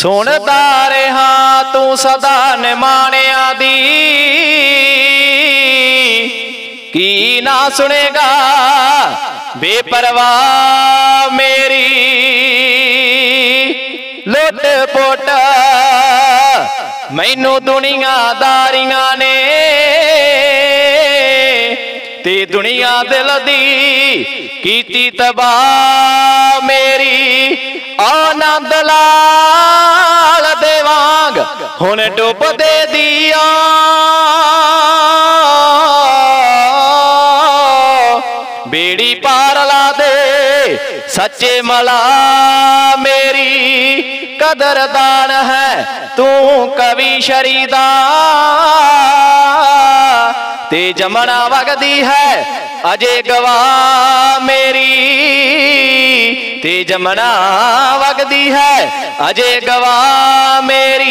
सुनदा रहा तू सदा निमाणिया दी, की ना सुनेगा बेपरवाह मेरी। लुट पुट मैनू दुनियादारियां ने ते दुनिया दिल दी कीती तबाह मेरी। आनंद लाल दे वांग हुण डुब दे दिया, बेड़ी पार ला दे सच्चे मला मेरी। कदरदान है तू कवि शरीदा, ते जमना वगदी है अजे गवाह मेरी। ते जमना वगदी है अजे गवाह मेरी।